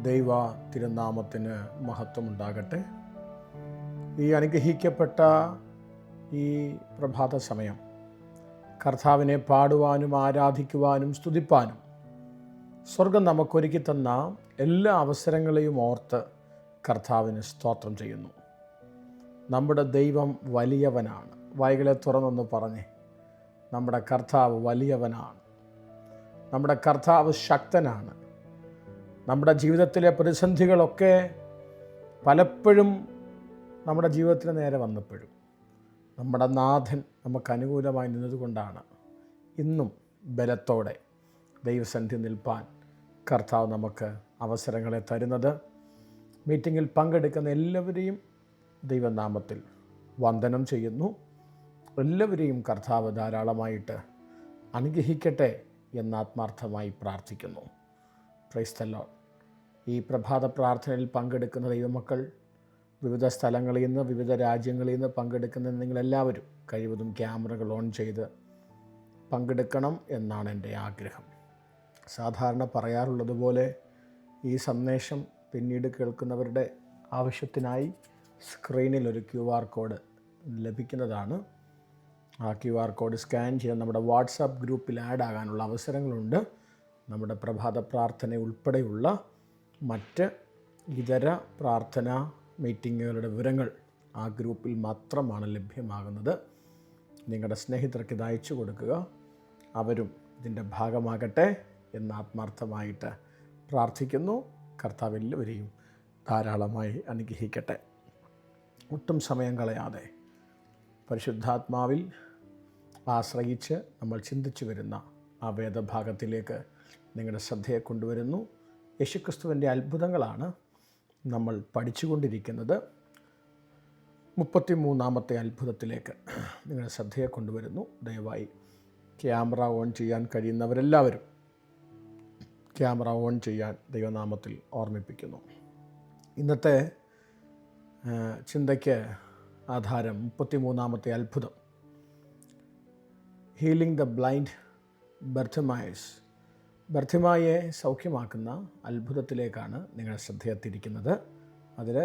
ദൈവ തിരുനാമത്തിന് മഹത്വമുണ്ടാകട്ടെ. ഈ അനുഗ്രഹിക്കപ്പെട്ട ഈ പ്രഭാത സമയം കർത്താവിനെ പാടുവാനും ആരാധിക്കുവാനും സ്തുതിപ്പാനും സ്വർഗം നമുക്കൊരുക്കി തന്ന എല്ലാ അവസരങ്ങളെയും ഓർത്ത് കർത്താവിന് സ്തോത്രം ചെയ്യുന്നു. നമ്മുടെ ദൈവം വലിയവനാണ്. വായ്കളെ തുറന്നൊന്ന് പറഞ്ഞേ, നമ്മുടെ കർത്താവ് വലിയവനാണ്. നമ്മുടെ കർത്താവ് ശക്തനാണ്. നമ്മുടെ ജീവിതത്തിലെ പ്രതിസന്ധികളൊക്കെ പലപ്പോഴും നമ്മുടെ ജീവിതത്തിന് നേരെ വന്നപ്പോഴും നമ്മുടെ നാഥൻ നമുക്ക് അനുകൂലമായി നിന്നതുകൊണ്ടാണ് ഇന്നും ബലത്തോടെ ദൈവസന്നിധി നിൽപ്പാൻ കർത്താവ് നമുക്ക് അവസരങ്ങളെ തരുന്നത്. മീറ്റിങ്ങിൽ പങ്കെടുക്കുന്ന എല്ലാവരെയും ദൈവനാമത്തിൽ വന്ദനം ചെയ്യുന്നു. എല്ലാവരെയും കർത്താവ് ധാരാളമായിട്ട് അനുഗ്രഹിക്കട്ടെ എന്ന് ആത്മാർത്ഥമായി പ്രാർത്ഥിക്കുന്നു. Praise the Lord. ഈ പ്രഭാത പ്രാർത്ഥനയിൽ പങ്കെടുക്കുന്ന ദൈവമക്കൾ വിവിധ സ്ഥലങ്ങളിൽ നിന്ന്, വിവിധ രാജ്യങ്ങളിൽ നിന്ന് പങ്കെടുക്കുന്ന നിങ്ങളെല്ലാവരും കഴിവതും ക്യാമറകൾ ഓൺ ചെയ്ത് പങ്കെടുക്കണം എന്നാണ് എൻ്റെ ആഗ്രഹം. സാധാരണ പറയാറുള്ളത് പോലെ ഈ സന്ദേശം പിന്നീട് കേൾക്കുന്നവരുടെ ആവശ്യത്തിനായി സ്ക്രീനിൽ ഒരു QR കോഡ് ലഭിക്കുന്നതാണ്. ആ QR കോഡ് സ്കാൻ ചെയ്ത് നമ്മുടെ വാട്സാപ്പ് ഗ്രൂപ്പിൽ ആഡ് ആകാനുള്ള അവസരങ്ങളുണ്ട്. നമ്മുടെ പ്രഭാത പ്രാർത്ഥന ഉൾപ്പെടെയുള്ള മറ്റ് ഇതര പ്രാർത്ഥനാ മീറ്റിങ്ങുകളുടെ വിവരങ്ങൾ ആ ഗ്രൂപ്പിൽ മാത്രമാണ് ലഭ്യമാകുന്നത്. നിങ്ങളുടെ സ്നേഹിതർക്ക് ഇത് അയച്ചു കൊടുക്കുക. അവരും ഇതിൻ്റെ ഭാഗമാകട്ടെ എന്ന് ആത്മാർത്ഥമായിട്ട് പ്രാർത്ഥിക്കുന്നു. കർത്താവ് എല്ലാവരെയും ധാരാളമായി അനുഗ്രഹിക്കട്ടെ. ഒട്ടും സമയം കളയാതെ പരിശുദ്ധാത്മാവിൽ ആശ്രയിച്ച് നമ്മൾ ചിന്തിച്ചു വരുന്ന ആ വേദഭാഗത്തിലേക്ക് നിങ്ങളുടെ ശ്രദ്ധയെ കൊണ്ടുവരുന്നു. യേശുക്രിസ്തുവിൻ്റെ അത്ഭുതങ്ങളാണ് നമ്മൾ പഠിച്ചുകൊണ്ടിരിക്കുന്നത്. 33-ാമത്തെ അത്ഭുതത്തിലേക്ക് നിങ്ങളുടെ ശ്രദ്ധയെ കൊണ്ടുവരുന്നു. ദയവായി ക്യാമറ ഓൺ ചെയ്യാൻ കഴിയുന്നവരെല്ലാവരും ക്യാമറ ഓൺ ചെയ്യാൻ ദൈവനാമത്തിൽ ഓർമ്മിപ്പിക്കുന്നു. ഇന്നത്തെ ചിന്തയ്ക്ക് ആധാരം 33-ാമത്തെ അത്ഭുതം, ഹീലിംഗ് ദ ബ്ലൈൻഡ് ബർത്തിമയസ്. ബർത്തിമയെ സൗഖ്യമാക്കുന്ന അത്ഭുതത്തിലേക്കാണ് നിങ്ങൾ ശ്രദ്ധയെത്തിയിരിക്കുന്നത്. അതിൽ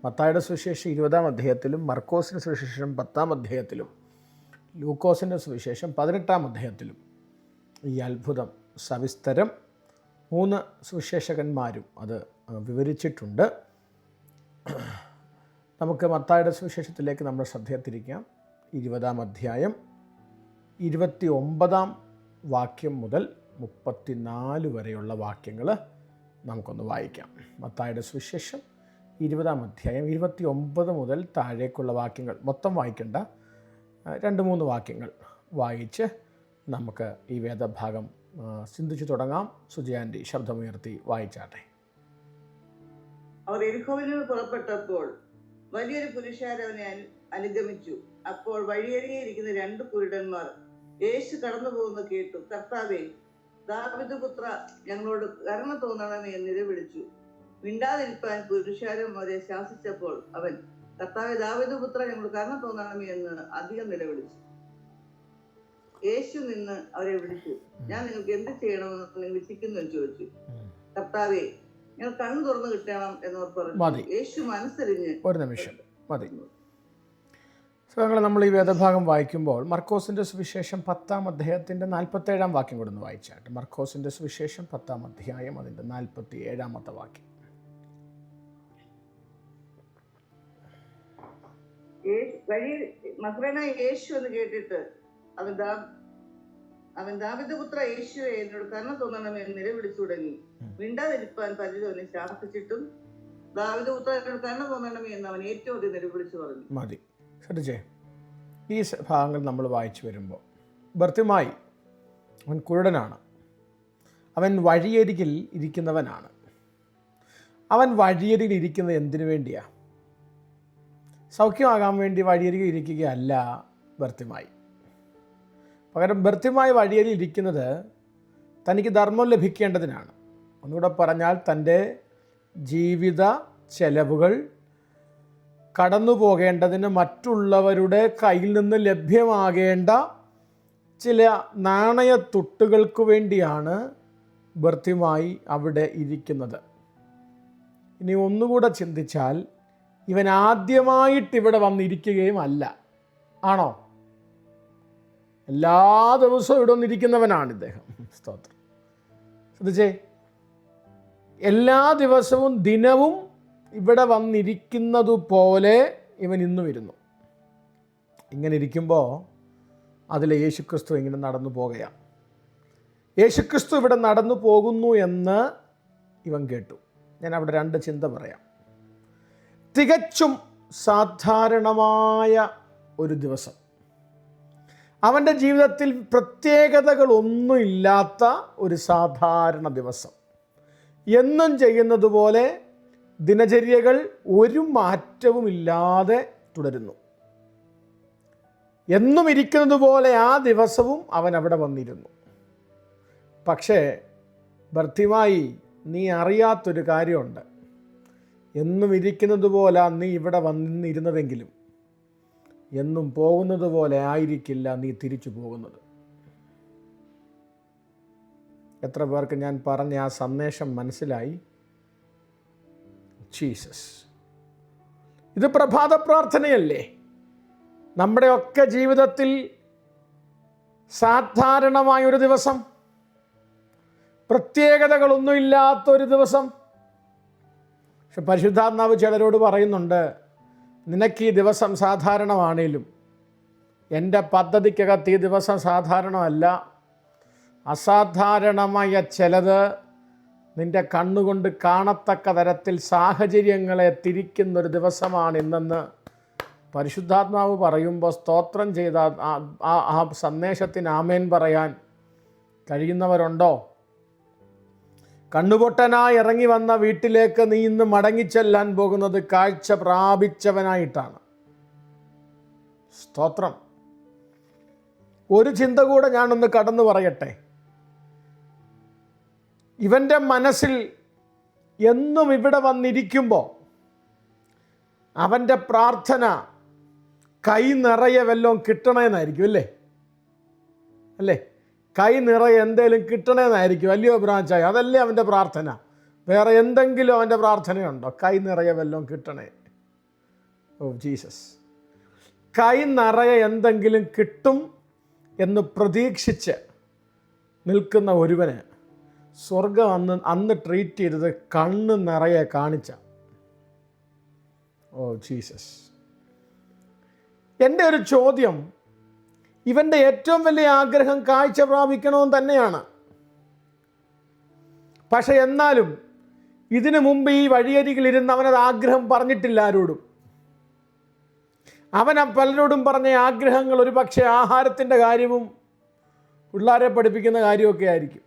മത്തായിയുടെ സുവിശേഷം 20-ാം അധ്യായത്തിലും മർക്കോസിൻ്റെ സുവിശേഷം 10-ാം അധ്യായത്തിലും ലൂക്കോസിൻ്റെ സുവിശേഷം 18-ാം അധ്യായത്തിലും ഈ അത്ഭുതം സവിസ്തരം 3 സുവിശേഷകന്മാരും അത് വിവരിച്ചിട്ടുണ്ട്. നമുക്ക് മത്തായിയുടെ സുവിശേഷത്തിലേക്ക് നമ്മുടെ ശ്രദ്ധയെത്തിരിക്കാം. 20-ാം അധ്യായം 29-ാം വാക്യം മുതൽ 34 വരെയുള്ള വാക്യങ്ങൾ നമുക്കൊന്ന് വായിക്കാം. മത്തായിയുടെ സുവിശേഷം 20-ാം അധ്യായം 29 മുതൽ താഴേക്കുള്ള വാക്യങ്ങൾ മൊത്തം വായിക്കേണ്ട, 2-3 വാക്യങ്ങൾ വായിച്ച് നമുക്ക് ഈ വേദഭാഗം ചിന്തിച്ചു തുടങ്ങാം. സുജയാൻറ്റി ശബ്ദമുയർത്തി വായിച്ചാട്ടെ. അവർ യെരിഹോവിൽ നിന്ന് പുറപ്പെട്ടപ്പോൾ വലിയൊരു പുരുഷാരം അവനെ അനുഗമിച്ചു. അപ്പോൾ വഴിയരികെ ഇരിക്കുന്ന 2 കുരുടന്മാർ യേശു കടന്നു പോകുന്നത് കേട്ടു. കർത്താവേ, ദാവീദ് പുത്ര, ഞങ്ങളോട് കരുണ തോന്നണമേ എന്ന് നിലവിളിച്ചു. മിണ്ടാതിരിപ്പാൻ പുരുഷാരം അവരെ ശാസിച്ചപ്പോൾ അവൻ, കർത്താവേ, ദാവീദ് പുത്ര, ഞങ്ങളോട് കരുണ തോന്നണമേ എന്ന് അധികം നിലവിളിച്ചു. യേശു നിന്ന് അവരെ വിളിച്ചു. ഞാൻ നിങ്ങൾക്ക് എന്ത് ചെയ്യണമെന്ന് നിങ്ങൾ ഇച്ഛിക്കുന്നു എന്ന് ചോദിച്ചു. കർത്താവേ, ഞങ്ങൾ കണ്ണു തുറന്നു കിട്ടണം എന്നവർ പറഞ്ഞു. യേശു മനസ്സറിഞ്ഞ് ഒരു നിമിഷം മതി. നമ്മൾ ഈ വേദഭാഗം വായിക്കുമ്പോൾ മർക്കോസിൻ്റെ സുവിശേഷം 10-ാം അധ്യായത്തിൻ്റെ 47-ാം വാക്യം കൂടെ ഒന്ന് വായിച്ചാട്ട്. മർക്കോസിൻ്റെ സുവിശേഷം 10-ാം അധ്യായം അതിൻ്റെ 47-ാമത്തെ വാക്യം. നസറേയനായ യേശു എന്ന് കേട്ടിട്ട് അവൻ ദാവീദ് പുത്ര യേശുവേ, എന്നോട് കരുണ തോന്നണമേ എന്ന് നിലവിളിച്ചു തുടങ്ങി. മിണ്ടാതിരിപ്പാൻ പരിചയം ശാസിച്ചിട്ടും ദാവീദ് പുത്ര, എന്നോട് കരുണ തോന്നണമേ എന്ന് അവൻ ഏറ്റവും അധികം നിലവിളിച്ചു പറഞ്ഞു. മതി. ശ്രദ്ധിച്ചേ, ഈ ഭാഗങ്ങൾ നമ്മൾ വായിച്ചു വരുമ്പോൾ ബർത്തിമായി അവൻ കുരുടനാണ്. അവൻ വഴിയരികിൽ ഇരിക്കുന്നവനാണ്. അവൻ വഴിയരികിൽ ഇരിക്കുന്നത് എന്തിനു വേണ്ടിയാണ്? സൗഖ്യമാകാൻ വേണ്ടി വഴിയരികിൽ ഇരിക്കുകയല്ല ബർത്തിമായി. പകരം ബർത്തിമായി വഴിയരികിൽ ഇരിക്കുന്നത് തനിക്ക് ധർമ്മം ലഭിക്കേണ്ടതിനാണ്. ഒന്നുകൂടെ പറഞ്ഞാൽ തൻ്റെ ജീവിത ചെലവുകൾ കടന്നു പോകേണ്ടതിന് മറ്റുള്ളവരുടെ കയ്യിൽ നിന്ന് ലഭ്യമാകേണ്ട ചില നാണയത്തുട്ടുകൾക്ക് വേണ്ടിയാണ് ബർത്തിമായി അവിടെ ഇരിക്കുന്നത്. ഇനി ഒന്നുകൂടെ ചിന്തിച്ചാൽ ഇവൻ ആദ്യമായിട്ട് ഇവിടെ വന്നിരിക്കുകയും അല്ല. ആണോ? എല്ലാ ദിവസവും ഇവിടെ വന്നിരിക്കുന്നവനാണ് ഇദ്ദേഹം. സ്തോത്രം. ശ്രദ്ധിച്ചേ, എല്ലാ ദിവസവും ദിനവും ഇവിടെ വന്നിരിക്കുന്നത് പോലെ ഇവൻ ഇന്നും ഇരുന്നു. ഇങ്ങനെ ഇരിക്കുമ്പോൾ അതിൽ യേശുക്രിസ്തു ഇങ്ങനെ നടന്നു പോകുകയാണ്. യേശുക്രിസ്തു ഇവിടെ നടന്നു പോകുന്നു എന്ന് ഇവൻ കേട്ടു. ഞാൻ അവിടെ രണ്ട് ചിന്ത പറയാം. തികച്ചും സാധാരണമായ ഒരു ദിവസം, അവൻ്റെ ജീവിതത്തിൽ പ്രത്യേകതകളൊന്നുമില്ലാത്ത ഒരു സാധാരണ ദിവസം, എന്നും ചെയ്യുന്നത് പോലെ ദിനചര്യകൾ ഒരു മാറ്റവുമില്ലാതെ തുടരുന്നു. എന്നും ഇരിക്കുന്നത് പോലെ ആ ദിവസവും അവൻ അവിടെ വന്നിരുന്നു. പക്ഷേ ഭർത്തിമായി, നീ അറിയാത്തൊരു കാര്യമുണ്ട്. എന്നും ഇരിക്കുന്നത് പോലെ നീ ഇവിടെ വന്നിരുന്നതെങ്കിലും എന്നും പോകുന്നത് പോലെ ആയിരിക്കില്ല നീ തിരിച്ചു പോകുന്നത്. എത്ര പേർക്ക് ഞാൻ പറഞ്ഞ ആ സന്ദേശം മനസ്സിലായി? ജീസസ്, ഇത് പ്രഭാത പ്രാർത്ഥനയല്ലേ? നമ്മുടെയൊക്കെ ജീവിതത്തിൽ സാധാരണമായൊരു ദിവസം, പ്രത്യേകതകളൊന്നുമില്ലാത്തൊരു ദിവസം. പക്ഷെ പരിശുദ്ധാത്മാവ് ചിലരോട് പറയുന്നുണ്ട്, നിനക്ക് ഈ ദിവസം സാധാരണമാണേലും എൻ്റെ പദ്ധതിക്കകത്ത് ഈ ദിവസം സാധാരണമല്ല. അസാധാരണമായ ചിലത് നിൻ്റെ കണ്ണുകൊണ്ട് കാണത്തക്ക തരത്തിൽ സാഹചര്യങ്ങളെ തിരിക്കുന്നൊരു ദിവസമാണ് ഇന്നെന്ന് പരിശുദ്ധാത്മാവ് പറയുമ്പോൾ സ്തോത്രം ചെയ്ത ആ സന്ദേശത്തിന് ആമേൻ പറയാൻ കഴിയുന്നവരുണ്ടോ? കണ്ണുപൊട്ടനായി ഇറങ്ങി വന്ന വീട്ടിലേക്ക് നീ ഇന്ന് മടങ്ങിച്ചെല്ലാൻ പോകുന്നത് കാഴ്ച പ്രാപിച്ചവനായിട്ടാണ്. സ്തോത്രം. ഒരു ചിന്ത കൂടെ ഞാനൊന്ന് കടന്നു പറയട്ടെ. ഇവൻ്റെ മനസ്സിൽ എന്നും ഇവിടെ വന്നിരിക്കുമ്പോൾ അവൻ്റെ പ്രാർത്ഥന കൈ നിറയെ വല്ലതും കിട്ടണമെന്നായിരിക്കും. അല്ലേ? കൈ നിറയെ എന്തേലും കിട്ടണമെന്നായിരിക്കും. അല്ലയോ ബ്രാഞ്ചായി? അതല്ലേ അവൻ്റെ പ്രാർത്ഥന. വേറെ എന്തെങ്കിലും അവൻ്റെ പ്രാർത്ഥനയുണ്ടോ? കൈ നിറയെ വല്ലതും കിട്ടണേ. Oh Jesus. കൈ നിറയെ എന്തെങ്കിലും കിട്ടും എന്ന് പ്രതീക്ഷിച്ച് നിൽക്കുന്ന ഒരുവന് സ്വർഗം അന്ന് ട്രീറ്റ് ചെയ്തത് കണ്ണ് നിറയെ കാണിച്ച. Oh Jesus. എൻ്റെ ഒരു ചോദ്യം, ഇവൻ്റെ ഏറ്റവും വലിയ ആഗ്രഹം കാഴ്ച പ്രാപിക്കണമെന്ന് തന്നെയാണ്. പക്ഷെ എന്നാലും ഇതിനു മുമ്പ് ഈ വഴിയരികിലിരുന്ന് അവനത് ആഗ്രഹം പറഞ്ഞിട്ടില്ല ആരോടും. അവൻ പലരോടും പറഞ്ഞ ആഗ്രഹങ്ങൾ ഒരു പക്ഷേ ആഹാരത്തിൻ്റെ കാര്യവും പിള്ളേരെ പഠിപ്പിക്കുന്ന കാര്യമൊക്കെ ആയിരിക്കും.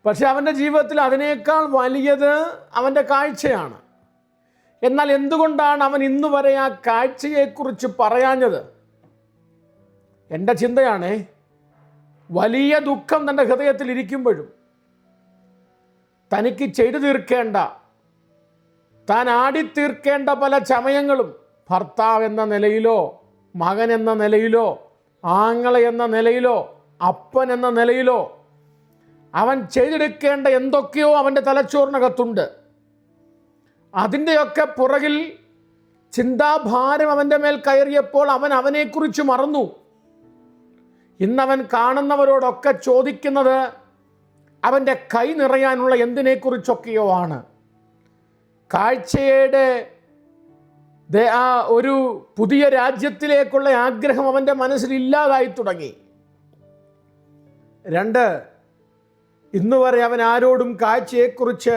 പക്ഷെ അവൻ്റെ ജീവിതത്തിൽ അതിനേക്കാൾ വലിയത് അവൻ്റെ കാഴ്ചയാണ്. എന്നാൽ എന്തുകൊണ്ടാണ് അവൻ ഇന്നു വരെ ആ കാഴ്ചയെക്കുറിച്ച് പറയാഞ്ഞത്? എൻ്റെ ചിന്തയാണേ, വലിയ ദുഃഖം തൻ്റെ ഹൃദയത്തിൽ ഇരിക്കുമ്പോഴും തനിക്ക് ചെയ്തു തീർക്കേണ്ട, താൻ ആടിത്തീർക്കേണ്ട പല ചമയങ്ങളും ഭർത്താവ് എന്ന നിലയിലോ, മകൻ എന്ന നിലയിലോ, ആങ്ങള എന്ന നിലയിലോ, അപ്പൻ എന്ന നിലയിലോ അവൻ ചെയ്തെടുക്കേണ്ട എന്തൊക്കെയോ അവൻ്റെ തലച്ചോറിനകത്തുണ്ട്. അതിൻ്റെയൊക്കെ പുറകിൽ ചിന്താഭാരം അവൻ്റെ മേൽ കയറിയപ്പോൾ അവൻ അവനെക്കുറിച്ച് മറന്നു. ഇന്നവൻ കാണുന്നവരോടൊക്കെ ചോദിക്കുന്നത് അവൻ്റെ കൈ നിറയാനുള്ള എന്തിനെക്കുറിച്ചൊക്കെയോ ആണ്. കാഴ്ചയുടെ ആ ഒരു പുതിയ രാജ്യത്തിലേക്കുള്ള ആഗ്രഹം അവൻ്റെ മനസ്സിൽ ഇല്ലാതായി തുടങ്ങി. 2, ഇന്നു വരെ അവൻ ആരോടും കാഴ്ചയെക്കുറിച്ച്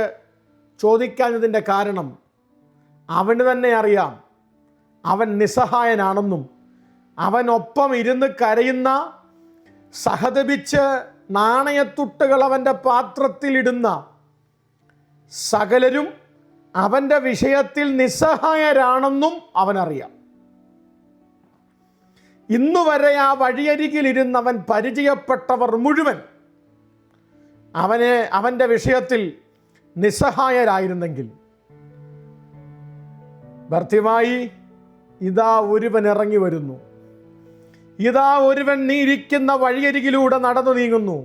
ചോദിക്കാഞ്ഞതിൻ്റെ കാരണം അവന് തന്നെ അറിയാം. അവൻ നിസ്സഹായനാണെന്നും അവനൊപ്പം ഇരുന്ന് കരയുന്ന, സഹതപിച്ച് നാണയത്തുട്ടുകൾ അവൻ്റെ പാത്രത്തിലിടുന്ന സകലരും അവൻ്റെ വിഷയത്തിൽ നിസ്സഹായരാണെന്നും അവനറിയാം. ഇന്നുവരെ ആ വഴിയരികിലിരുന്ന് അവൻ പരിചയപ്പെട്ടവർ മുഴുവൻ അവൻ്റെ വിഷയത്തിൽ നിസ്സഹായരായിരുന്നെങ്കിൽ, ഭർത്തിമായി ഇതാ ഒരുവൻ ഇറങ്ങി വരുന്നു. ഇതാ ഒരുവൻ നീ ഇരിക്കുന്ന വഴിയരികിലൂടെ നടന്നു നീങ്ങുന്നു.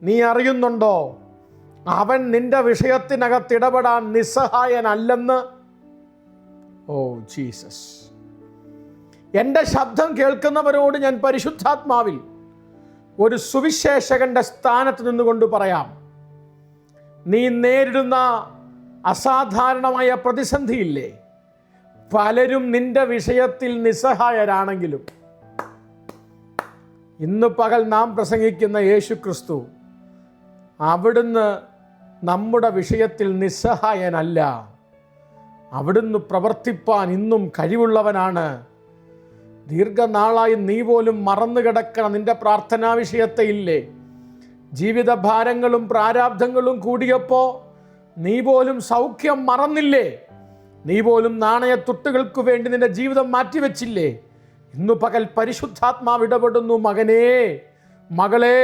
നീ അറിയുന്നുണ്ടോ അവൻ നിന്റെ വിഷയത്തിനകത്ത് ഇടപെടാൻ നിസ്സഹായനല്ലെന്ന്. Oh Jesus. എൻ്റെ ശബ്ദം കേൾക്കുന്നവരോട് ഞാൻ പരിശുദ്ധാത്മാവിൽ ഒരു സുവിശേഷകന്റെ സ്ഥാനത്ത് നിന്നുകൊണ്ട് പറയാം, നീ നേരിടുന്ന അസാധാരണമായ പ്രതിസന്ധിയില്ലേ, പലരും നിന്റെ വിഷയത്തിൽ നിസ്സഹായരാണെങ്കിലും ഇന്ന് പകൽ നാം പ്രസംഗിക്കുന്ന യേശു ക്രിസ്തു അവിടുന്ന് നമ്മുടെ വിഷയത്തിൽ നിസ്സഹായനല്ല. അവിടുന്ന് പ്രവർത്തിപ്പാൻ ഇന്നും കഴിവുള്ളവനാണ്. ദീർഘനാളായി നീ പോലും മറന്നു കിടക്കണ നിന്റെ പ്രാർത്ഥനാ വിഷയത്തെ ഇല്ലേ, ജീവിത ഭാരങ്ങളും പ്രാരാബ്ധങ്ങളും കൂടിയപ്പോൾ നീ പോലും സൗഖ്യം മറന്നില്ലേ, നീ പോലും നാണയത്തുട്ടുകൾക്ക് വേണ്ടി നിന്റെ ജീവിതം മാറ്റിവെച്ചില്ലേ. ഇന്നു പകൽ പരിശുദ്ധാത്മാവ് ഇടപെടുന്നു. മകനേ, മകളെ,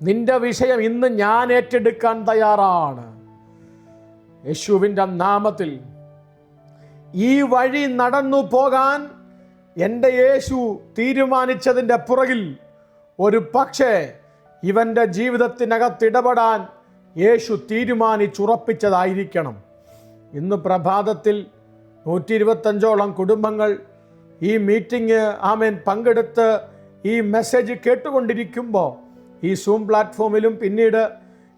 നിന്റെ വിഷയം ഇന്ന് ഞാൻ ഏറ്റെടുക്കാൻ തയ്യാറാണ്. യേശുവിൻ്റെ നാമത്തിൽ ഈ വഴി നടന്നു പോകാൻ എൻ്റെ യേശു തീരുമാനിച്ചതിൻ്റെ പുറകിൽ ഒരു പക്ഷേ ഇവൻ്റെ ജീവിതത്തിനകത്ത് ഇടപെടാൻ യേശു തീരുമാനിച്ചുറപ്പിച്ചതായിരിക്കണം. ഇന്ന് പ്രഭാതത്തിൽ 125ഓളം കുടുംബങ്ങൾ ഈ മീറ്റിംഗ് പങ്കെടുത്ത് ഈ മെസ്സേജ് കേട്ടുകൊണ്ടിരിക്കുമ്പോൾ ഈ സൂം പ്ലാറ്റ്ഫോമിലും പിന്നീട്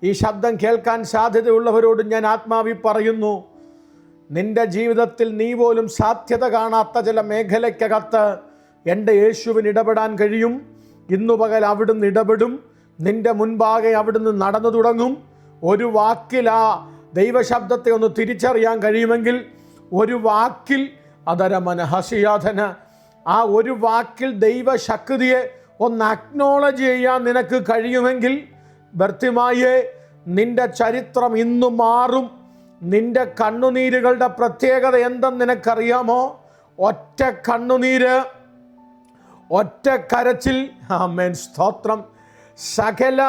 ഈ ശബ്ദം കേൾക്കാൻ സാധ്യതയുള്ളവരോട് ഞാൻ ആത്മാവിൽ പറയുന്നു, നിന്റെ ജീവിതത്തിൽ നീ പോലും സാധ്യത കാണാത്ത ചില മേഖലയ്ക്കകത്ത് എൻ്റെ യേശുവിന് ഇടപെടാൻ കഴിയും. ഇന്നു പകൽ അവിടുന്ന് ഇടപെടും. നിന്റെ മുൻപാകെ അവിടുന്ന് നടന്നു തുടങ്ങും. ഒരു വാക്കിൽ ആ ദൈവശബ്ദത്തെ ഒന്ന് തിരിച്ചറിയാൻ കഴിയുമെങ്കിൽ, ഒരു വാക്കിൽ അതരമനഹസിയാധന, ആ ഒരു വാക്കിൽ ദൈവശക്തിയെ ഒന്ന് അക്നോളജ് ചെയ്യാൻ നിനക്ക് കഴിയുമെങ്കിൽ, ബർത്തിമായേ, നിന്റെ ചരിത്രം ഇന്നു മാറും. നിന്റെ കണ്ണുനീരുകളുടെ പ്രത്യേകത എന്തെന്ന് നിനക്കറിയാമോ? ഒറ്റ കണ്ണുനീര്, ഒറ്റ കരച്ചിൽ. ആമേൻ, സ്തോത്രം. സകല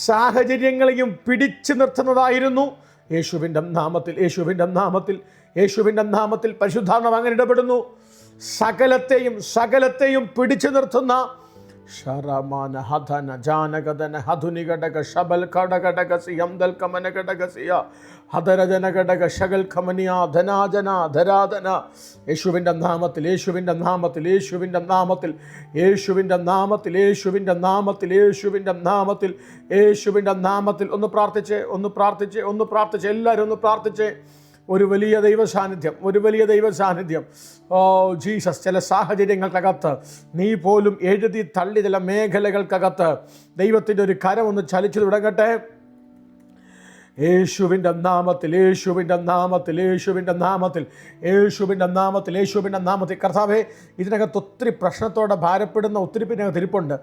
സാഹചര്യങ്ങളെയും പിടിച്ചു നിർത്തുന്നതായിരുന്നു. യേശുവിൻ്റെ നാമത്തിൽ, യേശുവിൻ്റെ നാമത്തിൽ, യേശുവിൻ്റെ നാമത്തിൽ പരിശുദ്ധാത്മാവ് അങ്ങനെ ഇടപെടുന്നു. സകലത്തെയും പിടിച്ചു നിർത്തുന്ന ശരമാന ഹധന ജാനകദന ഹധുനിഘടക ശബൽ ഘടകടക സിയംദൽ കമനഘടക സിയ ഹധരജനഘടക ശകൽ ഖമനിയ ധനാജന ധരാധന. യേശുവിൻ്റെ നാമത്തിൽ, യേശുവിൻ്റെ നാമത്തിൽ, യേശുവിൻ്റെ നാമത്തിൽ, യേശുവിൻ്റെ നാമത്തിൽ, യേശുവിൻ്റെ നാമത്തിൽ, യേശുവിൻ്റെ നാമത്തിൽ, യേശുവിൻ്റെ നാമത്തിൽ. ഒന്ന് പ്രാർത്ഥിച്ച് എല്ലാവരും ഒന്ന് പ്രാർത്ഥിച്ച്. ഒരു വലിയ ദൈവ സാന്നിധ്യം. Oh Jesus. ചില സാഹചര്യങ്ങൾക്കകത്ത് നീ പോലും എഴുതി തള്ളി ചില മേഖലകൾക്കകത്ത് ദൈവത്തിൻ്റെ ഒരു കരം ഒന്ന് ചലിച്ചു തുടങ്ങട്ടെ. യേശുവിൻ്റെ നാമത്തിൽ, യേശുവിൻ്റെ നാമത്തിൽ, യേശുവിൻ്റെ നാമത്തിൽ, യേശുവിൻ്റെ നാമത്തിൽ, യേശുവിൻ്റെ നാമത്തിൽ. കർത്താവേ, ഇതിനകത്ത് ഒത്തിരി പ്രശ്നത്തോടെ ഭാരപ്പെടുന്ന ഒത്തിരി പേരിനകത്ത് ഇരിപ്പുണ്ട്.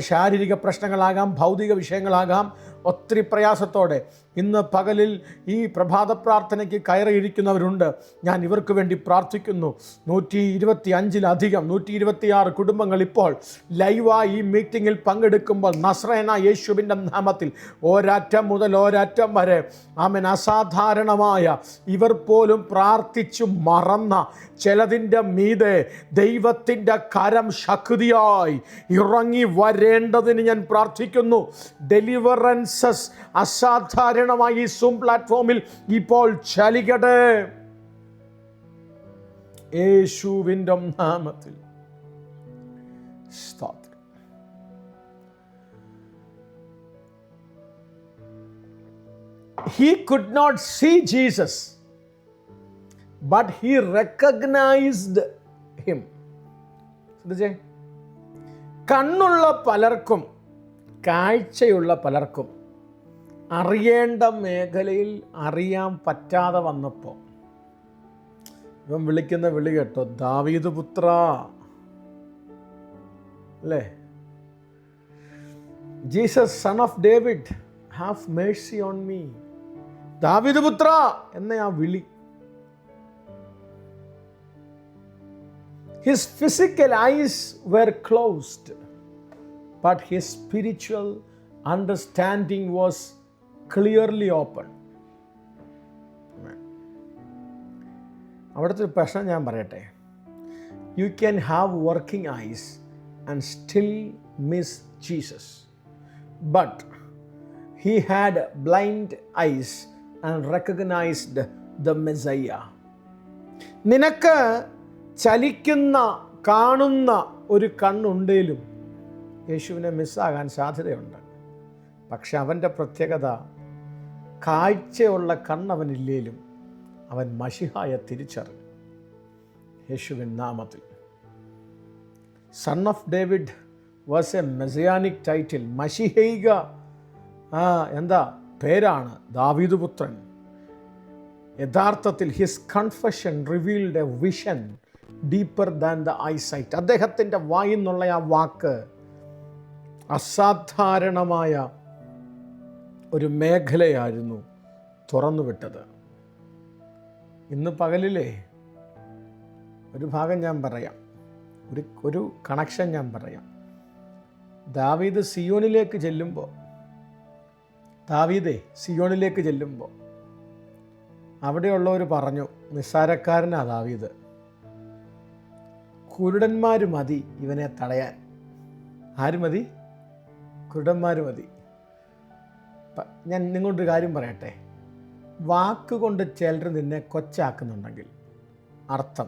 ശാരീരിക പ്രശ്നങ്ങളാകാം, ഭൗതിക വിഷയങ്ങളാകാം, ഒത്തിരി പ്രയാസത്തോടെ ഇന്ന് പകലിൽ ഈ പ്രഭാത പ്രാർത്ഥനയ്ക്ക് കയറിയിരിക്കുന്നവരുണ്ട്. ഞാൻ ഇവർക്ക് വേണ്ടി പ്രാർത്ഥിക്കുന്നു. 125-ലധികം 126 കുടുംബങ്ങൾ ഇപ്പോൾ ലൈവായി ഈ മീറ്റിങ്ങിൽ പങ്കെടുക്കുമ്പോൾ നസ്രേന യേശുവിൻ്റെ നാമത്തിൽ ഒരറ്റം മുതൽ ഒരറ്റം വരെ അസാധാരണമായ ഇവർ പോലും പ്രാർത്ഥിച്ചു മറന്ന ചിലതിൻ്റെ മീതെ ദൈവത്തിൻ്റെ കരം ശക്തിയായി ഇറങ്ങി വരേണ്ടതിന് ഞാൻ പ്രാർത്ഥിക്കുന്നു. ഡെലിവറൻസസ് അസാധാരണമായി ഈ സൂം പ്ലാറ്റ്ഫോമിൽ ഇപ്പോൾ ചലിക്കട്ടെ യേശുവിൻ്റെ നാമത്തിൽ. സ്തോത്രം. He could not see Jesus, but he recognized him. കണ്ണുള്ള പലർക്കും കാഴ്ചയുള്ള പലർക്കും അറിയേണ്ട മേഖലയിൽ അറിയാൻ പറ്റാതെ വന്നപ്പോൾ ഇവൻ വിളിക്കുന്ന വിളി കേട്ടോ, ദാവീദ് പുത്ര, അല്ലേ? Jesus sun of David, have Mercy on me. ദാവീദ് പുത്ര എന്ന ആ വിളി. His physical eyes were closed, but his spiritual understanding was clearly open. അവിടുത്തെ ഒരു പ്രശ്നം ഞാൻ പറയട്ടെ. You can have working eyes and still miss Jesus. But He had blind eyes and recognized the Messiah. നിനക്ക് ചലിക്കുന്ന കാണുന്ന ഒരു കണ്ണുണ്ടേലും യേശുവിനെ മിസ്സാകാൻ സാധ്യതയുണ്ട്. പക്ഷെ അവൻ്റെ പ്രത്യേകത, കാഴ്ചയുള്ള കണ്ണവനില്ലേലും അവൻ മശിഹായെ തിരിച്ചറിഞ്ഞു. യേശുവിൻ നാമത്തിൽ. Son of David was a messianic title. മശിഹൈക എന്താ പേരാണ്, ദാവീദ് പുത്രൻ. യഥാർത്ഥത്തിൽ his confession revealed a vision deeper than the eyesight. അദ്ദേഹത്തിൻ്റെ വായിൽ നിന്നുള്ള ആ വാക്ക് അസാധാരണമായ ഒരു മേഖലയായിരുന്നു തുറന്നുവിട്ടത്. ഇന്ന് പകലിലെ ഒരു ഭാഗം ഞാൻ പറയാം, ഒരു കണക്ഷൻ ഞാൻ പറയാം. ദാവീദ് സിയോനിലേക്ക് ചെല്ലുമ്പോൾ അവിടെയുള്ളവർ പറഞ്ഞു, നിസ്സാരക്കാരനാ ദാവീദ്, കുരുടന്മാർ മതി ഇവനെ തടയാൻ. ആര് മതി? കുരുടന്മാർ മതി. ഞാൻ നിങ്ങളൊരു കാര്യം പറയട്ടെ, വാക്കുകൊണ്ട് ചിലർ നിന്നെ കൊച്ചാക്കുന്നുണ്ടെങ്കിൽ അർത്ഥം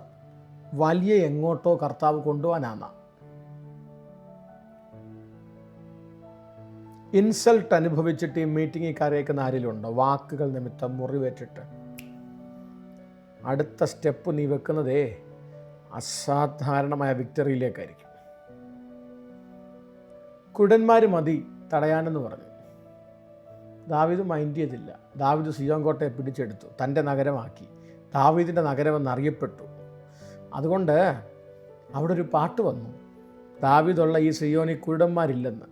വലിയ എങ്ങോട്ടോ കർത്താവ് കൊണ്ടുപോകാനാണ്. ഇൻസൾട്ട് അനുഭവിച്ചിട്ട് ഈ മീറ്റിങ്ങിൽ കരയിക്കുന്ന ആരെങ്കിലും ഉണ്ടോ? വാക്കുകൾ നിമിത്തം മുറിവേറ്റിട്ട് അടുത്ത സ്റ്റെപ്പ് നീ വെക്കുന്നതേ അസാധാരണമായ വിക്ടറിയിലേക്കായിരിക്കും. കുരുടന്മാർ മതി തടയാനെന്ന് പറഞ്ഞു. ദാവീദ് മൈൻഡ് ചെയ്തില്ല. ദാവീദ് സിയോൻ കോട്ടയെ പിടിച്ചെടുത്തു, തൻ്റെ നഗരമാക്കി. ദാവീദിൻ്റെ നഗരമെന്നറിയപ്പെട്ടു. അതുകൊണ്ട് അവിടെ ഒരു പാട്ട് വന്നു, ദാവീദുള്ള ഈ സിയോനിൽ കുരുടന്മാരില്ലെന്ന്.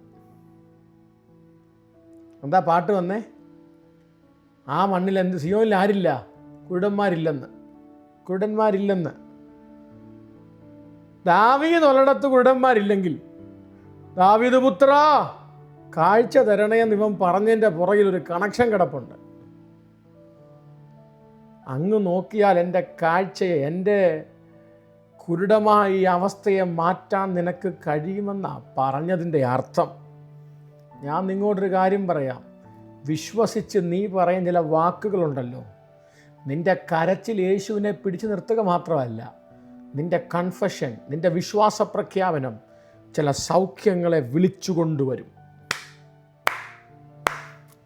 എന്താ പാട്ട് വന്നേ? ആ മണ്ണിൽ സിയോനിൽ ആരില്ല? കുരുടന്മാരില്ലെന്ന്. ദാവീദ് ഉള്ളിടത്ത് കുരുടന്മാരില്ലെങ്കിൽ, ദാവീദ് പുത്ര കാഴ്ച തരണേന്ന് ഇവൻ പറഞ്ഞതിൻ്റെ പുറകിൽ ഒരു കണക്ഷൻ കിടപ്പുണ്ട്. അങ്ങ് നോക്കിയാൽ എൻ്റെ കാഴ്ചയെ, എൻ്റെ കുരുടമായ ഈ അവസ്ഥയെ മാറ്റാൻ നിനക്ക് കഴിയുമെന്നാണ് പറഞ്ഞതിൻ്റെ അർത്ഥം. ഞാൻ നിങ്ങളോടൊരു കാര്യം പറയാം, വിശ്വസിച്ച് നീ പറയുന്ന ചില വാക്കുകളുണ്ടല്ലോ, നിൻ്റെ കരച്ചിൽ യേശുവിനെ പിടിച്ചു നിർത്തുക മാത്രമല്ല, നിൻ്റെ കൺഫഷൻ, നിൻ്റെ വിശ്വാസ പ്രഖ്യാപനം ചില സൗഖ്യങ്ങളെ വിളിച്ചു കൊണ്ടുവരും.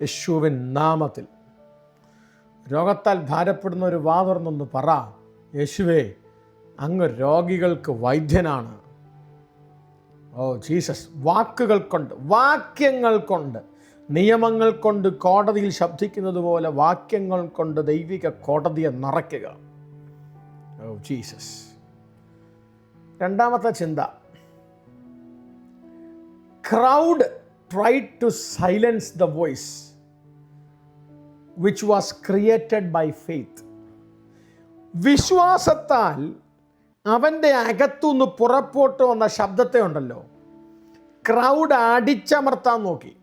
യേശുവിൻ നാമത്തിൽ. രോഗത്താൽ ഭാരപ്പെടുന്ന ഒരു വാ തുറന്നൊന്ന് പറ, യേശുവേ അങ്ങ് രോഗികൾക്ക് വൈദ്യനാണ്. Oh Jesus. വാക്യങ്ങൾ കൊണ്ട് നിയമങ്ങൾ കൊണ്ട് കോടതിയിൽ ശബ്ദിക്കുന്നത് പോലെ വാക്യങ്ങൾ കൊണ്ട് ദൈവിക കോടതിയെ നിറയ്ക്കുക. Oh Jesus. രണ്ടാമത്തെ ചിന്ത, crowd tried to silence the voice which was created by faith. വിശ്വാസത്താൽ അവൻ്റെ അകത്തുനിന്ന് പുറപ്പോട്ട് വന്ന ശബ്ദത്തെ ഉണ്ടല്ലോ, ക്രൗഡ് അടിച്ചമർത്താൻ നോക്കി.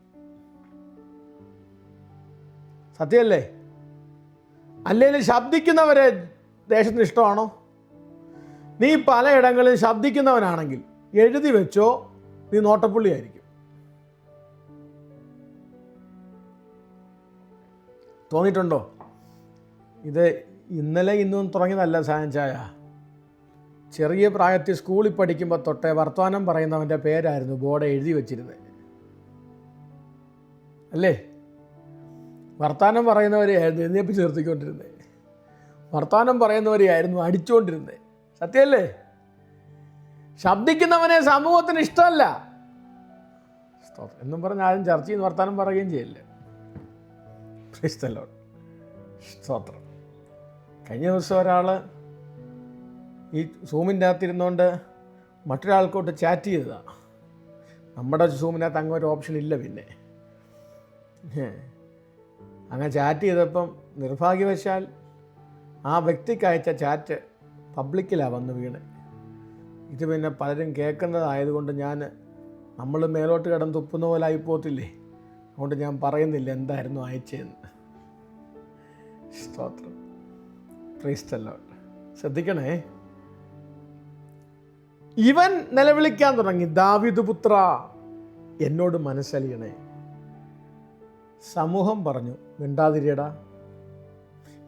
സത്യമല്ലേ? അല്ലെങ്കിൽ ശബ്ദിക്കുന്നവരെ ദേശത്തിന് ഇഷ്ടമാണോ? നീ പലയിടങ്ങളിൽ ശബ്ദിക്കുന്നവനാണെങ്കിൽ എഴുതി വെച്ചോ, നീ നോട്ടപ്പുള്ളിയായിരിക്കും. തോന്നിയിട്ടുണ്ടോ? ഇത് ഇന്നലെ ഇന്നും തുടങ്ങിയതല്ല സായൻചായ. ചെറിയ പ്രായത്തിൽ സ്കൂളിൽ പഠിക്കുമ്പോൾ തൊട്ടേ വർത്തമാനം പറയുന്നവൻ്റെ പേരായിരുന്നു ബോർഡ് എഴുതി വച്ചിരുന്നത്, അല്ലേ? വർത്തമാനം പറയുന്നവരെയായിരുന്നു എഴുന്നേപ്പിച്ച് നിർത്തിക്കൊണ്ടിരുന്നത്, വർത്തമാനം പറയുന്നവരെയായിരുന്നു അടിച്ചുകൊണ്ടിരുന്നത്. സത്യമല്ലേ? ശബ്ദിക്കുന്നവനെ സമൂഹത്തിന് ഇഷ്ടമല്ല എന്നും പറഞ്ഞ് ആരും ചർച്ച ചെയ്യുന്ന വർത്തമാനം പറയുകയും ചെയ്യില്ല. സ്തോത്രം. കഴിഞ്ഞ ദിവസം ഒരാൾ ഈ സൂമിൻ്റെ അകത്തിരുന്നുകൊണ്ട് മറ്റൊരാൾക്കോട്ട് ചാറ്റ് ചെയ്തതാണ്. നമ്മുടെ സൂമിനകത്ത് അങ്ങനെ ഒരു ഓപ്ഷൻ ഇല്ല. പിന്നെ അങ്ങനെ ചാറ്റ് ചെയ്തപ്പം നിർഭാഗ്യവശാൽ ആ വ്യക്തിക്ക് അയച്ച ചാറ്റ് പബ്ലിക്കിലാണ് വന്ന് വീണ്. ഇത് പിന്നെ പലരും കേൾക്കുന്നതായതുകൊണ്ട് നമ്മൾ മേലോട്ട് കിടന്ന് തുപ്പുന്ന പോലെ ആയിപ്പോത്തില്ലേ, അതുകൊണ്ട് ഞാൻ പറയുന്നില്ല എന്തായിരുന്നു അയച്ചതെന്ന്. സ്തോത്രം. Praise the Lord. ശ്രദ്ധിക്കണേ. ഇവൻ നിലവിളിക്കാൻ തുടങ്ങി, ദാവീദ് പുത്ര എന്നോട് മനസ്സലിയണേ. സമൂഹം പറഞ്ഞു മിണ്ടാതിരിയടാ.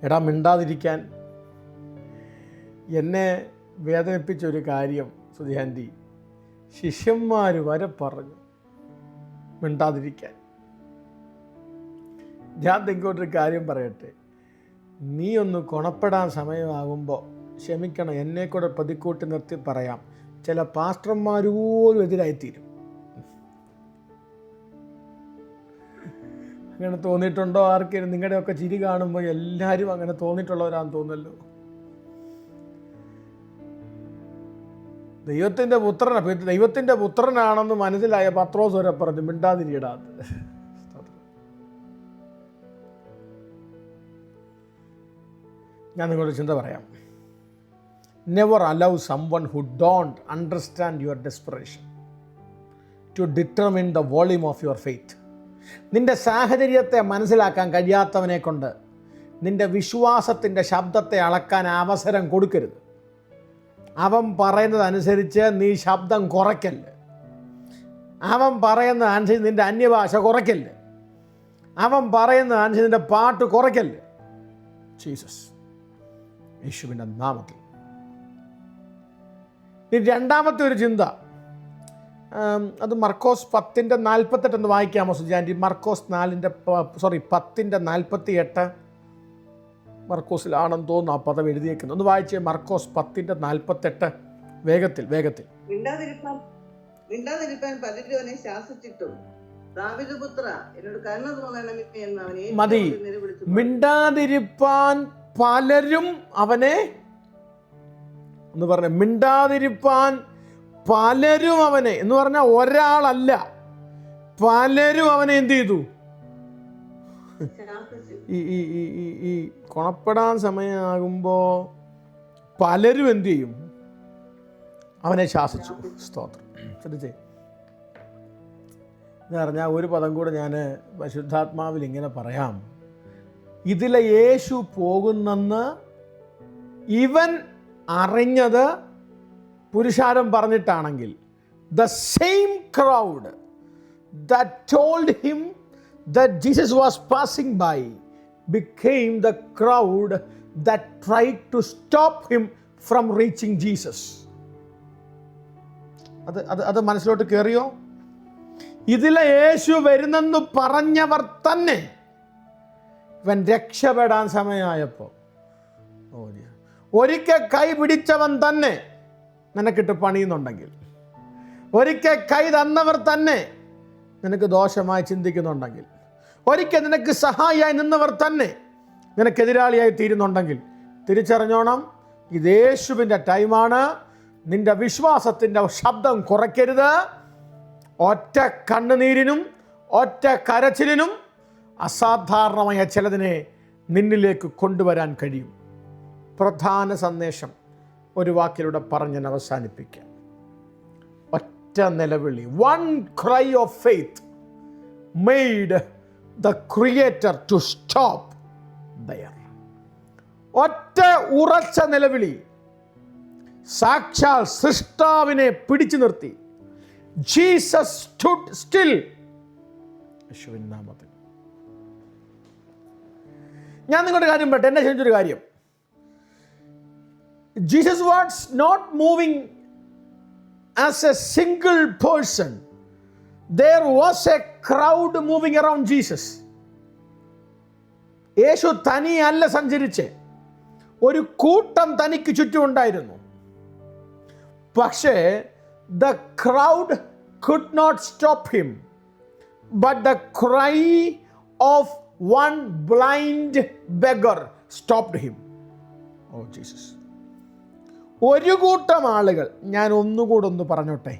എടാ മിണ്ടാതിരിക്കാൻ. എന്നെ വേദനിപ്പിച്ചൊരു കാര്യം സുധിയാൻറ്റി, ശിഷ്യന്മാർ വരെ പറഞ്ഞു മിണ്ടാതിരിക്കാൻ. ഞാൻ ഇങ്ങോട്ടൊരു കാര്യം പറയട്ടെ, നീ ഒന്ന് ഗുണപ്പെടാൻ സമയമാകുമ്പോൾ ക്ഷമിക്കണം, എന്നെക്കൂടെ പതിക്കൂട്ടി നിർത്തി പറയാം, ചില പാസ്റ്റർമാർ പോലും എതിരായിത്തീരും. അങ്ങനെ തോന്നിയിട്ടുണ്ടോ ആർക്കെങ്കിലും? നിങ്ങളുടെയൊക്കെ ചിരി കാണുമ്പോൾ എല്ലാവരും അങ്ങനെ തോന്നിയിട്ടുള്ളവരാണെന്ന് തോന്നുന്നല്ലോ. ദൈവത്തിൻ്റെ പുത്രനാണെന്ന് മനസ്സിലായ പത്രോസ് വരെ പറഞ്ഞു മിണ്ടാതിരിയിടാത്. ഞാൻ നിങ്ങളുടെ ചിന്ത പറയാം. Never allow someone who don't understand your desperation to determine the volume of your faith. നിൻ്റെ സാഹചര്യത്തെ മനസ്സിലാക്കാൻ കഴിയാത്തവനെ കൊണ്ട് നിൻ്റെ വിശ്വാസത്തിൻ്റെ ശബ്ദത്തെ അളക്കാൻ അവസരം കൊടുക്കരുത്. അവൻ പറയുന്നതനുസരിച്ച് നീ ശബ്ദം കുറയ്ക്കല്ല്. അവൻ പറയുന്നതനുസരിച്ച് നിൻ്റെ അന്യഭാഷ കുറയ്ക്കല്ല്. അവൻ പറയുന്നതനുസരിച്ച് നിൻ്റെ പാട്ട് കുറയ്ക്കല്ല്. ജീസസ്, യേശുവിൻ്റെ നാമത്തിൽ. രണ്ടാമത്തെ ഒരു ചിന്ത, അത് മർക്കോസ് 10:48 എന്ന് വായിക്കാമോ സുജാൻറ്റി? മർക്കോസ് 10:48 മർക്കോസിലാണെന്ന് തോന്നുന്നു ആ പദം എഴുതിയേക്കുന്നത്. ഒന്ന് വായിച്ചേ, മർക്കോസ് 10:48. വേഗത്തിൽ. മിണ്ടാതിരിപ്പാൻ പലരും അവനെ ശാസിച്ചിട്ടും ദാവീദുപുത്ര എന്നോട് കരുണ തോന്നണമേ എന്ന് അവനെ മതി. മിണ്ടാതിരിപ്പാൻ പലരും അവനെ, എന്ന് പറഞ്ഞ മിണ്ടാതിരിപ്പാൻ പലരും അവനെ എന്ന് പറഞ്ഞാൽ ഒരാളല്ല, പലരും അവനെ എന്ത് ചെയ്തു? ഈ ഗുണപ്പെടാൻ സമയമാകുമ്പോൾ പലരും എന്തു ചെയ്യും? അവനെ ശാസിച്ചു. സ്തോത്രം. ശ്രദ്ധിച്ചേ, എന്ന് പറഞ്ഞാൽ ഒരു പദം കൂടെ ഞാൻ പരിശുദ്ധാത്മാവിൽ ഇങ്ങനെ പറയാം. ഇതിലെ യേശു പോകുന്നെന്ന് ഇവൻ അറിഞ്ഞത് പുരുഷാരം പറഞ്ഞിട്ടാണെങ്കിൽ, the same crowd that told him that Jesus was passing by became the crowd that tried to stop him from reaching Jesus. അത് മനസ്സിലോട്ട് കയറിയോ? ഇതിലെ യേശു വരുന്നെന്ന് പറഞ്ഞവർ തന്നെ ഇവൻ രക്ഷപ്പെടാൻ സമയമായപ്പോൾ ഒരിക്കൽ കൈ പിടിച്ചവൻ തന്നെ നിനക്കിട്ട് പണിയുന്നുണ്ടെങ്കിൽ, ഒരിക്കൽ കൈ തന്നവർ തന്നെ നിനക്ക് ദോഷമായി ചിന്തിക്കുന്നുണ്ടെങ്കിൽ, ഒരിക്കൽ നിനക്ക് സഹായിയായി നിന്നവർ തന്നെ നിനക്കെതിരാളിയായി തീരുന്നുണ്ടെങ്കിൽ തിരിച്ചറിഞ്ഞോണം, ഇത് യേശുവിൻ്റെ ടൈമാണ്. നിൻ്റെ വിശ്വാസത്തിൻ്റെ ശബ്ദം കുറയ്ക്കരുത്. ഒറ്റ കണ്ണുനീരിനും ഒറ്റ കരച്ചിലിനും അസാധാരണമായ ചിലതിനെ നിന്നിലേക്ക് കൊണ്ടുവരാൻ കഴിയും. പ്രധാന സന്ദേശം ഒരു വാക്കിലൂടെ പറഞ്ഞ് അവസാനിപ്പിക്കാം. ഒറ്റ നിലവിളി, one cry of faith made the creator to stop there. ഒറ്റ ഉറച്ച നിലവിളി സാക്ഷാൽ സൃഷ്ടാവിനെ പിടിച്ചു നിർത്തി. Jesus stood still. യേശുവിൻ നാമത്തിൽ. ഞാൻ നിങ്ങളുടെ കാര്യം പറയട്ടെ, എന്നെ ക്ഷണിച്ചൊരു കാര്യം. Jesus was not moving as a single person. There was a crowd moving around Jesus. യേശു തനിയല്ല സഞ്ചരിച്ച്, ഒരു കൂട്ടം തനിക്ക് ചുറ്റുമുണ്ടായിരുന്നു. പക്ഷേ the crowd could not stop him, but the cry of one blind beggar stopped him. Oh Jesus. ഒരു കൂട്ടം ആളുകൾ, ഞാൻ ഒന്നുകൂടെ ഒന്ന് പറഞ്ഞോട്ടെ,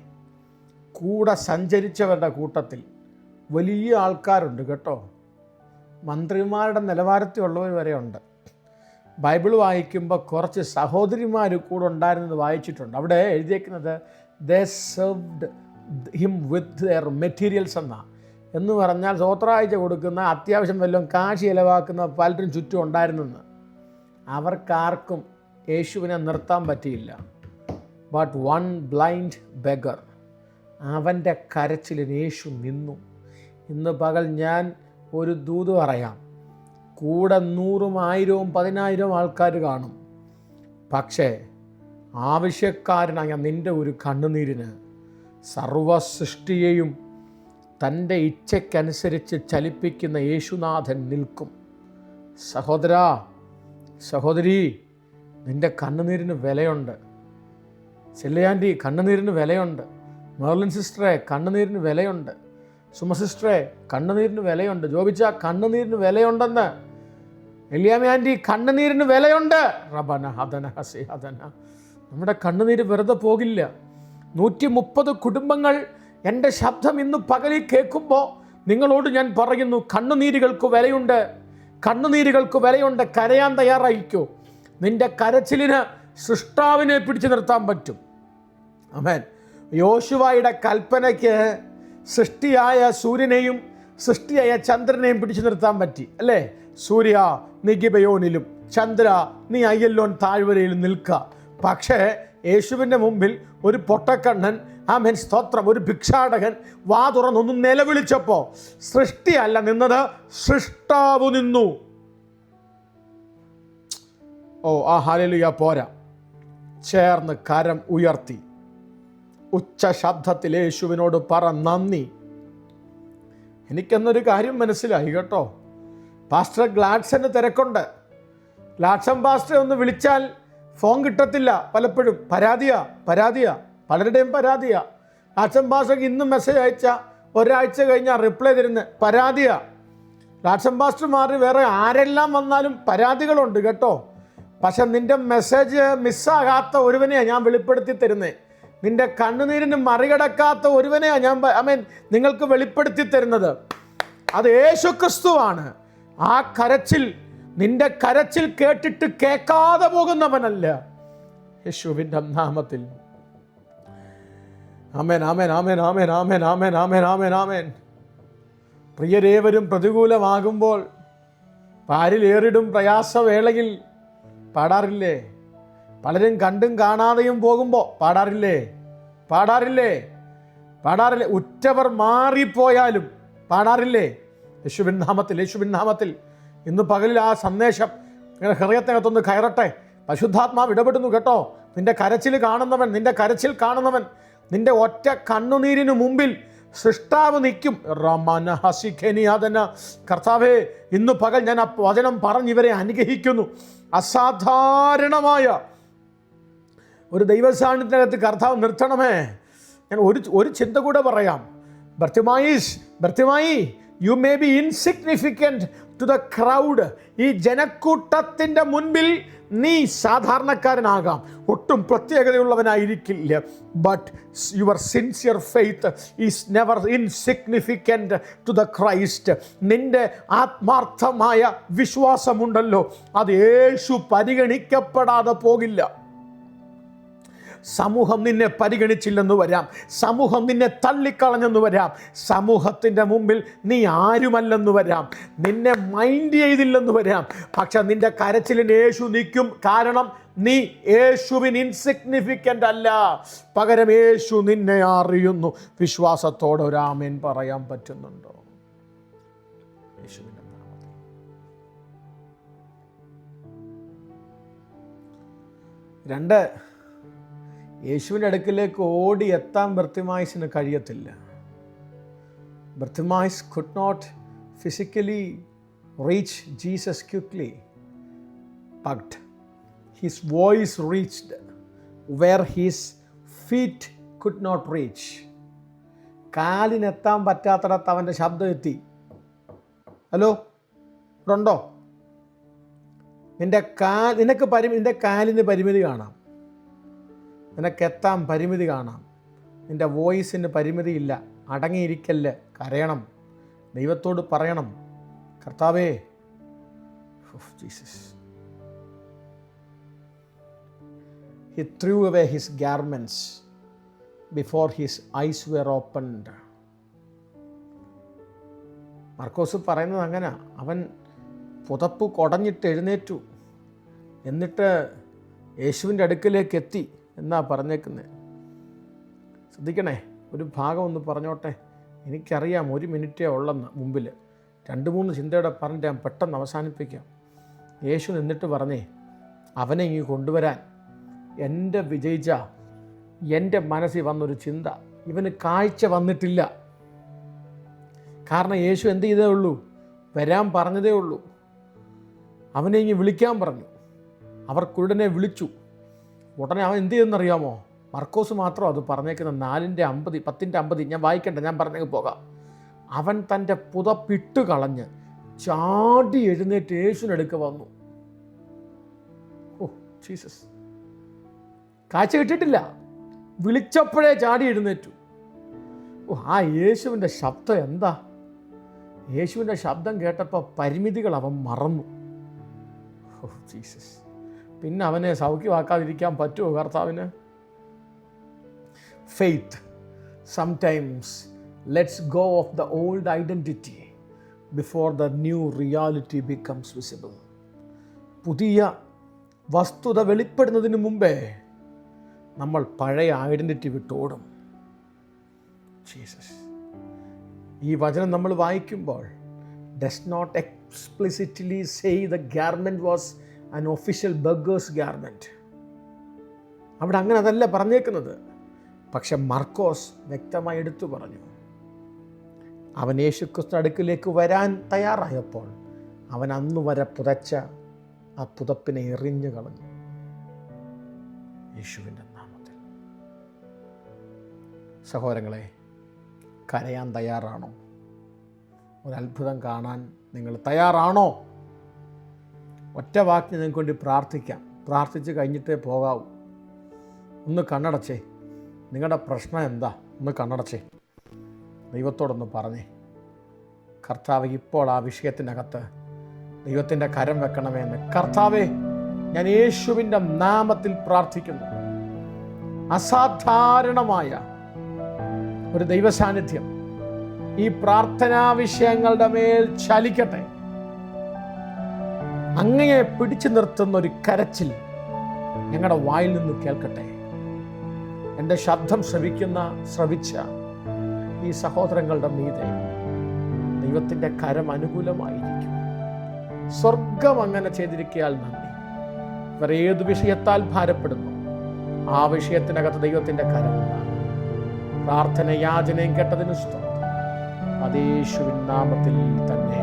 കൂടെ സഞ്ചരിച്ചവരുടെ കൂട്ടത്തിൽ വലിയ ആൾക്കാരുണ്ട് കേട്ടോ. മന്ത്രിമാരുടെ നിലവാരത്തിലുള്ളവർ വരെ ഉണ്ട്. ബൈബിൾ വായിക്കുമ്പോൾ കുറച്ച് സഹോദരിമാർ കൂടെ ഉണ്ടായിരുന്നത് വായിച്ചിട്ടുണ്ട്. അവിടെ എഴുതിയേക്കുന്നത് they served him with their materials എന്ന് പറഞ്ഞാൽ സ്വോത്രാഴ്ച കൊടുക്കുന്ന, അത്യാവശ്യം വല്ലതും കാശ് ചിലവാക്കുന്ന പലരും ചുറ്റും ഉണ്ടായിരുന്നെന്ന്. അവർക്കാർക്കും യേശുവിനെ നിർത്താൻ പറ്റിയില്ല. ബട്ട് വൺ ബ്ലൈൻഡ് ബെഗർ, അവൻ്റെ കരച്ചിലിന് യേശു നിന്നു. ഇന്ന് പകൽ ഞാൻ ഒരു ദൂത് പറയാം. കൂടെ 100ഉം 1000ഉം 10,000 ആൾക്കാർ കാണും. പക്ഷേ ആവശ്യക്കാരനായ നിൻ്റെ ഒരു കണ്ണുനീരിന് സർവസൃഷ്ടിയെയും തൻ്റെ ഇച്ഛയ്ക്കനുസരിച്ച് ചലിപ്പിക്കുന്ന യേശുനാഥൻ നിൽക്കും. സഹോദരാ, സഹോദരി, നിൻ്റെ കണ്ണുനീരിന് വിലയുണ്ട്. ചെല്ലയാൻറ്റി, കണ്ണുനീരിന് വിലയുണ്ട്. മേർലിൻ സിസ്റ്ററെ, കണ്ണുനീരിന് വിലയുണ്ട്. സുമ സിസ്റ്ററെ, കണ്ണുനീരിന് വിലയുണ്ട്. ജോബിച്ച, കണ്ണുനീരിന് വിലയുണ്ടെന്ന്. എലിയാമ ആൻറ്റി, കണ്ണുനീരിന് വിലയുണ്ട്. റബന ഹദന ഹസി ഹദന. നമ്മുടെ കണ്ണുനീര് വെറുതെ പോകില്ല. 130 കുടുംബങ്ങൾ എൻ്റെ ശബ്ദം ഇന്ന് പകലിൽ കേൾക്കുമ്പോൾ നിങ്ങളോട് ഞാൻ പറയുന്നു, കണ്ണുനീരുകൾക്ക് വിലയുണ്ട്. കണ്ണുനീരുകൾക്ക് വിലയുണ്ട്. കരയാൻ തയ്യാറായിക്കോ. നിൻ്റെ കരച്ചിലിന് സൃഷ്ടാവിനെ പിടിച്ചു നിർത്താൻ പറ്റും. ആമേൻ. യോശുവയുടെ കൽപ്പനയ്ക്ക് സൃഷ്ടിയായ സൂര്യനെയും സൃഷ്ടിയായ ചന്ദ്രനെയും പിടിച്ചു നിർത്താൻ പറ്റി, അല്ലേ? സൂര്യ, നീ ഗിബയോനിലും, ചന്ദ്ര, നീ അയ്യല്ലോൻ താഴ്വരയിലും നിൽക്കുക. പക്ഷേ യേശുവിൻ്റെ മുമ്പിൽ ഒരു പൊട്ടക്കണ്ണൻ, ആമേൻ, സ്തോത്രം, ഒരു ഭിക്ഷാടകൻ വാ തുറന്നൊന്നും നിലവിളിച്ചപ്പോൾ സൃഷ്ടിയല്ല നിന്നത്, സൃഷ്ടാവ് നിന്നു. ഓ, ആ ഹല്ലേലൂയ പോരാ. ചേർന്ന് കരം ഉയർത്തി ഉച്ച ശബ്ദത്തിൽ യേശുവിനോട് പറ, നന്ദി. എനിക്കെന്നൊരു കാര്യം മനസ്സിലായി കേട്ടോ. പാസ്റ്റർ ഗ്ലാഡ്സന് തിരക്കുണ്ട്. ഗ്ലാഡ്സൺ പാസ്റ്ററെ ഒന്ന് വിളിച്ചാൽ ഫോൺ കിട്ടത്തില്ല. പലപ്പോഴും പരാതിയാ, പലരുടെയും പരാതിയാ. ഗ്ലാഡ്സൺ പാസ്റ്റർക്ക് ഇന്നും മെസ്സേജ് അയച്ച ഒരാഴ്ച കഴിഞ്ഞാൽ റിപ്ലൈ തരുന്ന പരാതിയാ. ഗ്ലാഡ്സൺ പാസ്റ്റർ മാറി വേറെ ആരെല്ലാം വന്നാലും പരാതികളുണ്ട് കേട്ടോ. പക്ഷെ നിൻ്റെ മെസ്സേജ് മിസ്സാകാത്ത ഒരുവനെയാണ് ഞാൻ വെളിപ്പെടുത്തി തരുന്നത്. നിൻ്റെ കണ്ണുനീരിന് മറികടക്കാത്ത ഒരുവനെയാണ് ഞാൻ നിങ്ങൾക്ക് വെളിപ്പെടുത്തി തരുന്നത്. അത് യേശുക്രിസ്തുവാണ്. ആ കരച്ചിൽ, നിന്റെ കരച്ചിൽ കേട്ടിട്ട് കേൾക്കാതെ പോകുന്നവനല്ല. യേശുവിൻ്റെ നാമത്തിൽ ആമേൻ, ആമേൻ, ആമേൻ, ആമേൻ, ആമേൻ, ആമേൻ, ആമേൻ, ആമേൻ, ആമേൻ. പ്രിയരേവരും പ്രതികൂലമാകുമ്പോൾ പാരിലേറിടും പ്രയാസവേളയിൽ പാടാറില്ലേ? പലരും കണ്ടും കാണാതെയും പോകുമ്പോൾ പാടാറില്ലേ? ഉറ്റവർ മാറിപ്പോയാലും പാടാറില്ലേ? യേശുവിൻ നാമത്തിൽ ഇന്ന് പകലിൽ ആ സന്ദേശം നിങ്ങളുടെ ഹൃദയത്തിനകത്തൊന്ന് കയറട്ടെ. പരിശുദ്ധാത്മാവ് ഇടപെടുന്നു കേട്ടോ. നിന്റെ കരച്ചിൽ കാണുന്നവൻ, നിന്റെ ഒറ്റ കണ്ണുനീരിന് മുമ്പിൽ സൃഷ്ടാവ് നിൽക്കും. കർത്താവേ, ഇന്ന് പകൽ ഞാൻ ആ വചനം പറഞ്ഞിവരെ അനുഗ്രഹിക്കുന്നു. അസാധാരണമായ ഒരു ദൈവസാന്നിധ്യത്തിനകത്ത് കർത്താവ് നിർത്തണമേ. ഞാൻ ഒരു ചിന്ത കൂടെ പറയാം. Bartimaeus, you may be insignificant to the crowd. ഈ ജനക്കൂട്ടത്തിൻ്റെ മുൻപിൽ നീ സാധാരണക്കാരനാകാം, ഒട്ടും പ്രത്യേകതയുള്ളവനായിരിക്കില്ല. But your sincere faith is never insignificant to the Christ. നിൻ്റെ ആത്മാർത്ഥമായ വിശ്വാസമുണ്ടല്ലോ, അത് യേശു പരിഗണിക്കപ്പെടാതെ പോകില്ല. സമൂഹം നിന്നെ പരിഗണിച്ചില്ലെന്ന് വരാം, സമൂഹം നിന്നെ തള്ളിക്കളഞ്ഞെന്ന് വരാം, സമൂഹത്തിൻ്റെ മുമ്പിൽ നീ ആരുമല്ലെന്ന് വരാം, നിന്നെ മൈൻഡ് ചെയ്തില്ലെന്ന് വരാം. പക്ഷെ നിന്റെ കരച്ചിലിന് യേശു നിൽക്കും. കാരണം നീ യേശുവിന് ഇൻസിഗ്നിഫിക്കൻ്റ് അല്ല, പകരം യേശു നിന്നെ അറിയുന്നു. വിശ്വാസത്തോടെ ഒരു ആമേൻ പറയാൻ പറ്റുന്നുണ്ടോ? യേശുവിൻ്റെ നാമത്തിൽ. യേശുവിൻ്റെ അടുക്കിലേക്ക് ഓടി എത്താൻ ബർത്തിമായിസിന് കഴിയത്തില്ല. ബർത്തിമായിസ് could not physically reach Jesus quickly, but his voice reached where his feet could not reach. കാലിനെത്താൻ പറ്റാത്തിടത്ത് അവൻ്റെ ശബ്ദം എത്തി. ഹലോ, ഉണ്ടോ? നിൻ്റെ കാലിന് പരിമിതി കാണാം, നിനക്കെത്താൻ പരിമിതി കാണാം, നിൻ്റെ വോയിസിന് പരിമിതിയില്ല. അടങ്ങിയിരിക്കല്ല്, കരയണം, ദൈവത്തോട് പറയണം, കർത്താവേ, Jesus. He threw away his garments before his eyes were opened. മർക്കോസ് പറയുന്നത് അങ്ങനെ. അവൻ പുതപ്പ് കുടഞ്ഞിട്ട് എഴുന്നേറ്റു, എന്നിട്ട് യേശുവിൻ്റെ അടുക്കിലേക്ക് എത്തി എന്നാ പറഞ്ഞേക്കുന്നത്. ശ്രദ്ധിക്കണേ, ഒരു ഭാഗം ഒന്ന് പറഞ്ഞോട്ടെ. എനിക്കറിയാം 1 മിനിറ്റേ ഉള്ളെന്ന് മുമ്പിൽ. 2-3 ചിന്തയോടെ പറഞ്ഞിട്ട് ഞാൻ പെട്ടെന്ന് അവസാനിപ്പിക്കാം. യേശു നിന്നിട്ട് പറഞ്ഞേ, അവനെ ഇങ്ങ് കൊണ്ടുവരാൻ. എൻ്റെ വിജയിച്ച എൻ്റെ മനസ്സിൽ വന്നൊരു ചിന്ത, ഇവന് കാഴ്ച വന്നിട്ടില്ല. കാരണം യേശു എന്ത് ചെയ്തേ ഉള്ളൂ? വരാൻ പറഞ്ഞതേ ഉള്ളൂ. അവനെ ഇങ്ങ് വിളിക്കാൻ പറഞ്ഞു. അവർ കുരുടനെ വിളിച്ചു. ഉടനെ അവൻ എന്ത് ചെയ്തെന്നറിയാമോ? മർക്കോസ് മാത്രം അത് പറഞ്ഞേക്കുന്ന 4:50, 10:50. ഞാൻ വായിക്കണ്ട, ഞാൻ പറഞ്ഞേക്ക് പോകാം. അവൻ തൻ്റെ പുതപ്പിട്ട് കളഞ്ഞ് ചാടി എഴുന്നേറ്റ് യേശുവിനടുക്ക് വന്നു. Oh Jesus! കാഴ്ച കിട്ടിയിട്ടില്ല, വിളിച്ചപ്പോഴേ ചാടി എഴുന്നേറ്റു. ഓ, ആ യേശുവിൻ്റെ ശബ്ദം എന്താ! യേശുവിൻ്റെ ശബ്ദം കേട്ടപ്പോൾ പരിമിതികൾ അവൻ മറന്നു. Oh Jesus! പിന്നെ അവനെ സൗഖ്യമാക്കാതിരിക്കാൻ പറ്റുമോ കർത്താവിന്? Faith. Sometimes let's go of the old identity before the new reality becomes visible. പുതിയ വസ്തുത വെളിപ്പെടുന്നതിന് മുമ്പേ നമ്മൾ പഴയ ഐഡൻറ്റിറ്റി വിട്ടോടും. ജീസസ്! ഈ വചനം നമ്മൾ വായിക്കുമ്പോൾ does not explicitly say the garment was an official beggar's garment. അവിടെ അങ്ങനെ അതല്ല പറഞ്ഞേക്കുന്നത്. പക്ഷെ മർക്കോസ് വ്യക്തമായി എടുത്തു പറഞ്ഞു, അവൻ യേശുക്രിസ്തു അടുക്കിലേക്ക് വരാൻ തയ്യാറായപ്പോൾ അവൻ അന്ന് വരെ പുതച്ച ആ പുതപ്പിനെ എറിഞ്ഞു കളഞ്ഞു. യേശുവിൻ്റെ നാമത്തിൽ. സഹോദരങ്ങളെ, കരയാൻ തയ്യാറാണോ? ഒരത്ഭുതം കാണാൻ നിങ്ങൾ തയ്യാറാണോ? ഒറ്റ വാക്കിന് നിങ്ങൾക്ക് വേണ്ടി പ്രാർത്ഥിക്കാം. പ്രാർത്ഥിച്ച് കഴിഞ്ഞിട്ടേ പോകാവൂ. ഒന്ന് കണ്ണടച്ചേ. നിങ്ങളുടെ പ്രശ്നം എന്താ? ഒന്ന് കണ്ണടച്ചേ. ദൈവത്തോടൊന്ന് പറഞ്ഞേ, കർത്താവ്, ഇപ്പോൾ ആ വിഷയത്തിനകത്ത് ദൈവത്തിൻ്റെ കരം വെക്കണമെന്ന്. കർത്താവേ, ഞാൻ യേശുവിൻ്റെ നാമത്തിൽ പ്രാർത്ഥിക്കുന്നു. അസാധാരണമായ ഒരു ദൈവസാന്നിധ്യം ഈ പ്രാർത്ഥനാ വിഷയങ്ങളുടെ മേൽ ചലിക്കട്ടെ. അങ്ങയെ പിടിച്ചു നിർത്തുന്ന ഒരു കരച്ചിൽ ഞങ്ങളുടെ വായിൽ നിന്ന് കേൾക്കട്ടെ. എൻ്റെ ശബ്ദം ശ്രവിച്ച ഈ സഹോദരങ്ങളുടെ മീതെ ദൈവത്തിൻ്റെ കരം അനുകൂലമായിരിക്കും. സ്വർഗം അങ്ങനെ ചെയ്തിരിക്കയാൽ നന്ദി. ഇവർ ഏതു വിഷയത്താൽ ഭാരപ്പെടുന്നു, ആ വിഷയത്തിനകത്ത് ദൈവത്തിൻ്റെ കരമുണ്ടാകും. പ്രാർത്ഥന യാചനയും കേട്ടതിന് സ്തോത്രം. യേശുവിൻ നാമത്തിൽ തന്നെ.